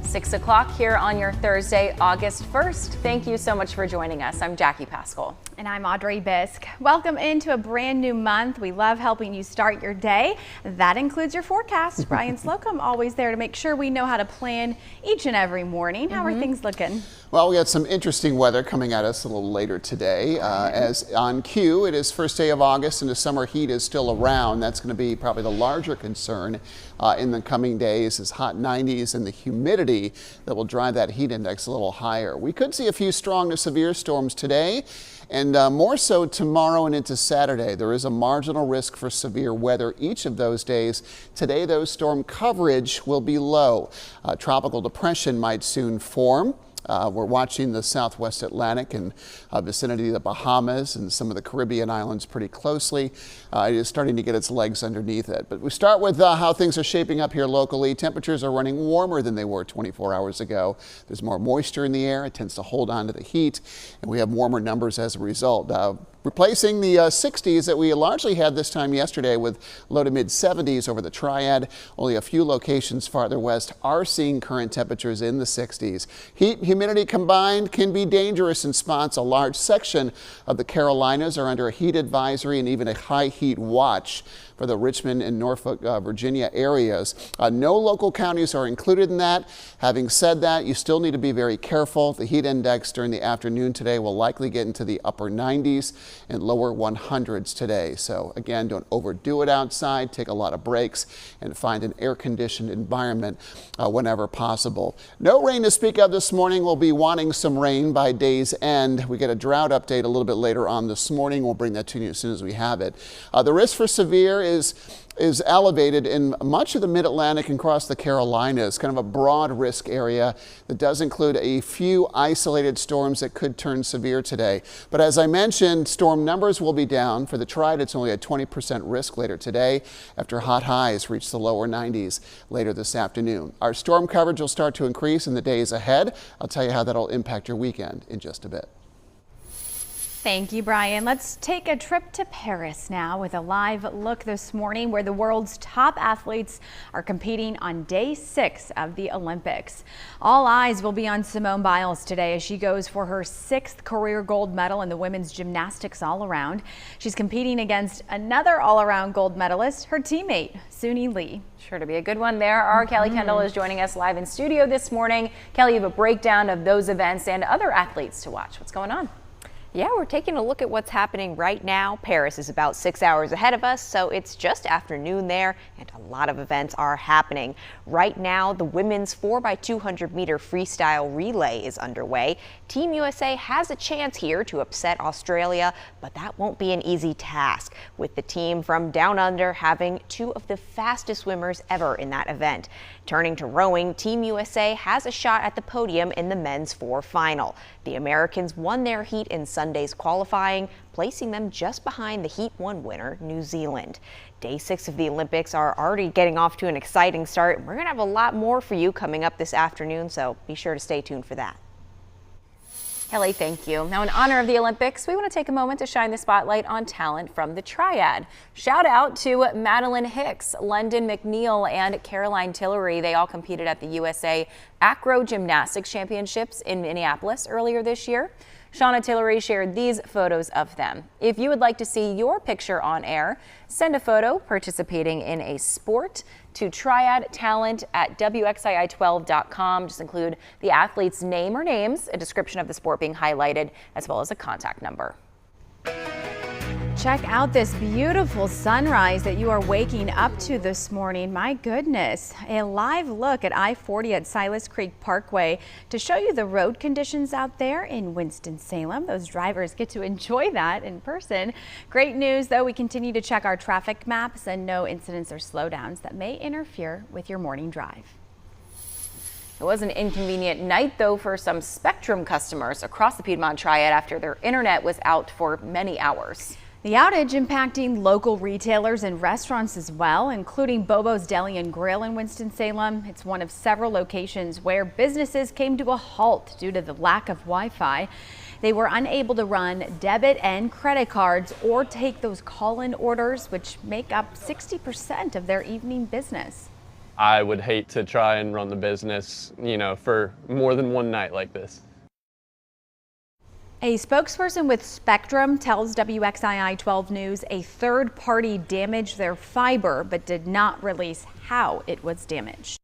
6 o'clock here on your Thursday, August 1st. Thank you so much for joining us. I'm Jackie Pascal. And I'm Audrey Bisk. Welcome into a brand new month. We love helping you start your day. That includes your forecast. Brian Slocum always there to make sure we know how to plan each and every morning. How are things looking? Well, we got some interesting weather coming at us a little later today. As on cue, it is first day of August and the summer heat is still around. That's going to be probably the larger concern in the coming days is hot 90s and the humidity that will drive that heat index a little higher. We could see a few strong to severe storms today and more so tomorrow and into Saturday. There is a marginal risk for severe weather each of those days. Today, though, storm coverage will be low. Tropical depression might soon form. We're watching the southwest Atlantic and vicinity of the Bahamas and some of the Caribbean islands pretty closely. It is starting to get its legs underneath it. But we start with how things are shaping up here locally. Temperatures are running warmer than they were 24 hours ago. There's more moisture in the air. It tends to hold on to the heat, and we have warmer numbers as a result. Replacing the 60s that we largely had this time yesterday with low to mid 70s over the Triad. Only a few locations farther west are seeing current temperatures in the 60s. Heat and humidity combined can be dangerous in spots. A large section of the Carolinas are under a heat advisory and even a high heat watch for the Richmond and Norfolk, Virginia areas. No local counties are included in that. Having said that, you still need to be very careful. The heat index during the afternoon today will likely get into the upper 90s and lower 100s today. So again, don't overdo it outside. Take a lot of breaks and find an air-conditioned environment whenever possible. No rain to speak of this morning. We'll be wanting some rain by day's end. We get a drought update a little bit later on this morning. We'll bring that to you as soon as we have it. The risk for severe is elevated in much of the mid-Atlantic and across the Carolinas, kind of a broad risk area that does include a few isolated storms that could turn severe today. But as I mentioned, storm numbers will be down. For the Triad, it's only a 20% risk later today after hot highs reach the lower 90s later this afternoon. Our storm coverage will start to increase in the days ahead. I'll tell you how that'll impact your weekend in just a bit. Thank you, Brian. Let's take a trip to Paris now with a live look this morning where the world's top athletes are competing on day 6 of the Olympics. All eyes will be on Simone Biles today as she goes for her 6th career gold medal in the women's gymnastics all-around. She's competing against another all-around gold medalist, her teammate, Suni Lee. Sure to be a good one there. Our Kelly Kendall is joining us live in studio this morning. Kelly, you have a breakdown of those events and other athletes to watch. What's going on? Yeah, we're taking a look at what's happening right now. Paris is about 6 hours ahead of us, so it's just afternoon there, and a lot of events are happening. Right now, the women's 4x200 meter freestyle relay is underway. Team USA has a chance here to upset Australia, but that won't be an easy task, with the team from Down Under having 2 of the fastest swimmers ever in that event. Turning to rowing, Team USA has a shot at the podium in the men's 4 final. The Americans won their heat in Sunday's qualifying, placing them just behind the Heat 1 winner, New Zealand. Day 6 of the Olympics are already getting off to an exciting start. We're going to have a lot more for you coming up this afternoon, so be sure to stay tuned for that. Kelly, thank you. Now, in honor of the Olympics, we want to take a moment to shine the spotlight on talent from the Triad. Shout out to Madeline Hicks, London McNeil, and Caroline Tillery. They all competed at the USA Acro Gymnastics Championships in Minneapolis earlier this year. Shauna Tillery shared these photos of them. If you would like to see your picture on air, send a photo participating in a sport to triadtalent@wxii12.com. Just include the athlete's name or names, a description of the sport being highlighted, as well as a contact number. Check out this beautiful sunrise that you are waking up to this morning. My goodness, a live look at I-40 at Silas Creek Parkway to show you the road conditions out there in Winston-Salem. Those drivers get to enjoy that in person. Great news, though, we continue to check our traffic maps and no incidents or slowdowns that may interfere with your morning drive. It was an inconvenient night, though, for some Spectrum customers across the Piedmont Triad after their internet was out for many hours. The outage impacting local retailers and restaurants as well, including Bobo's Deli and Grill in Winston-Salem. It's one of several locations where businesses came to a halt due to the lack of Wi-Fi. They were unable to run debit and credit cards or take those call-in orders, which make up 60% of their evening business. I would hate to try and run the business, for more than one night like this. A spokesperson with Spectrum tells WXII 12 News a third party damaged their fiber but did not release how it was damaged.